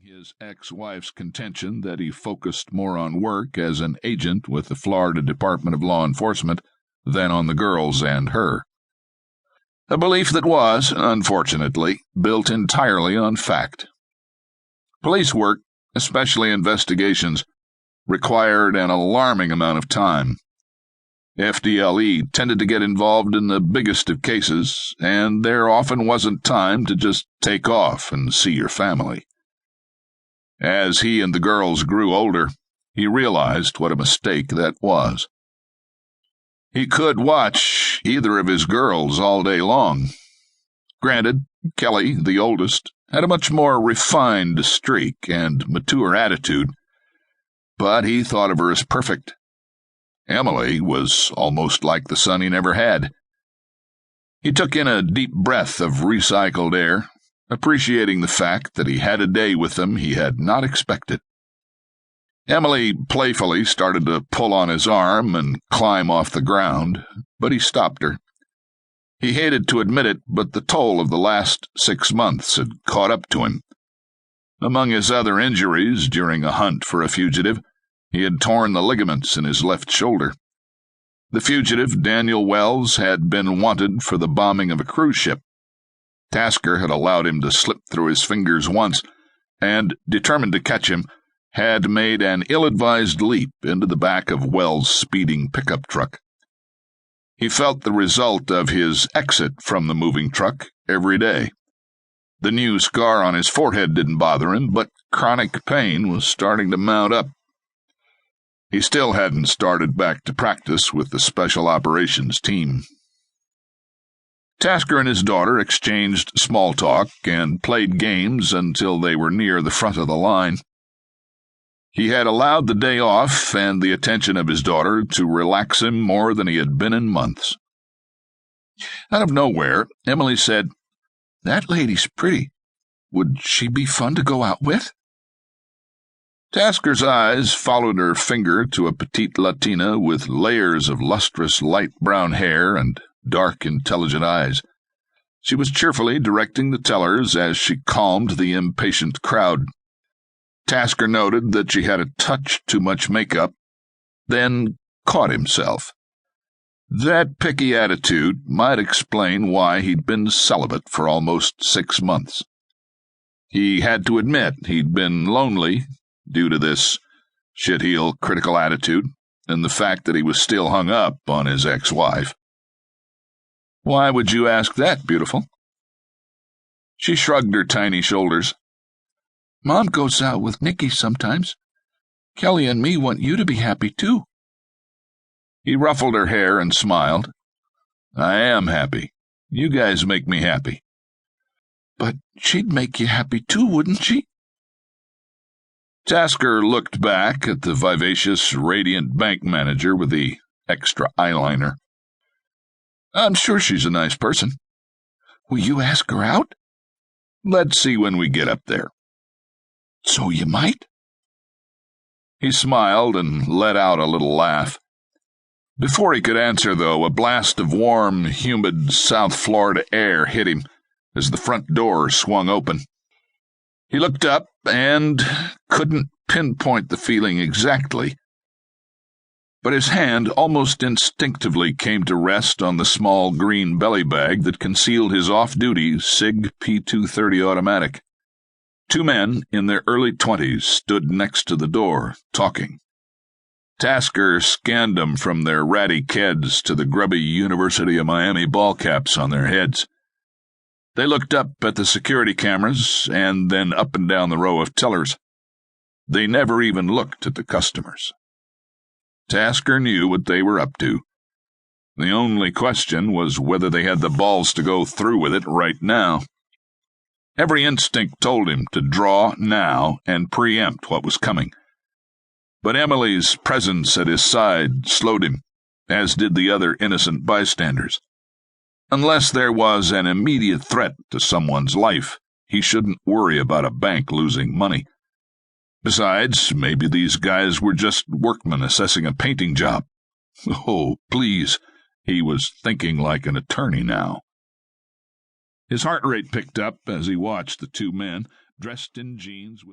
his ex-wife's contention that he focused more on work as an agent with the Florida Department of Law Enforcement than on the girls and her. A belief that was, unfortunately, built entirely on fact. Police work, especially investigations, required an alarming amount of time. FDLE tended to get involved in the biggest of cases, and there often wasn't time to just take off and see your family. As he and the girls grew older, he realized what a mistake that was. He could watch either of his girls all day long. Granted, Kelly, the oldest, had a much more refined streak and mature attitude, but he thought of her as perfect. Emily was almost like the son he never had. He took in a deep breath of recycled air, appreciating the fact that he had a day with them he had not expected. Emily playfully started to pull on his arm and climb off the ground, but he stopped her. He hated to admit it, but the toll of the last 6 months had caught up to him. Among his other injuries during a hunt for a fugitive, he had torn the ligaments in his left shoulder. The fugitive, Daniel Wells, had been wanted for the bombing of a cruise ship. Tasker had allowed him to slip through his fingers once, and, determined to catch him, had made an ill-advised leap into the back of Wells' speeding pickup truck. He felt the result of his exit from the moving truck every day. The new scar on his forehead didn't bother him, but chronic pain was starting to mount up. He still hadn't started back to practice with the Special Operations team. Tasker and his daughter exchanged small talk and played games until they were near the front of the line. He had allowed the day off and the attention of his daughter to relax him more than he had been in months. Out of nowhere, Emily said, "That lady's pretty. Would she be fun to go out with?" Tasker's eyes followed her finger to a petite Latina with layers of lustrous light brown hair and dark, intelligent eyes. She was cheerfully directing the tellers as she calmed the impatient crowd. Tasker noted that she had a touch too much makeup, then caught himself. That picky attitude might explain why he'd been celibate for almost 6 months. He had to admit he'd been lonely due to this shitheel critical attitude and the fact that he was still hung up on his ex-wife. "Why would you ask that, beautiful?" She shrugged her tiny shoulders. "Mom goes out with Nicky sometimes. Kelly and me want you to be happy, too." He ruffled her hair and smiled. "I am happy. You guys make me happy." "But she'd make you happy, too, wouldn't she?" Tasker looked back at the vivacious, radiant bank manager with the extra eyeliner. "I'm sure she's a nice person." "Will you ask her out?" "Let's see when we get up there." "So you might?" He smiled and let out a little laugh. Before he could answer, though, a blast of warm, humid South Florida air hit him as the front door swung open. He looked up and couldn't pinpoint the feeling exactly, but his hand almost instinctively came to rest on the small green belly bag that concealed his off-duty SIG P230 automatic. 2 men in their early 20s stood next to the door, talking. Tasker scanned them from their ratty keds to the grubby University of Miami ball caps on their heads. They looked up at the security cameras and then up and down the row of tellers. They never even looked at the customers. Tasker knew what they were up to. The only question was whether they had the balls to go through with it right now. Every instinct told him to draw now and preempt what was coming. But Emily's presence at his side slowed him, as did the other innocent bystanders. Unless there was an immediate threat to someone's life, he shouldn't worry about a bank losing money. Besides, maybe these guys were just workmen assessing a painting job. Oh, please, he was thinking like an attorney now. His heart rate picked up as he watched the 2 men, dressed in jeans with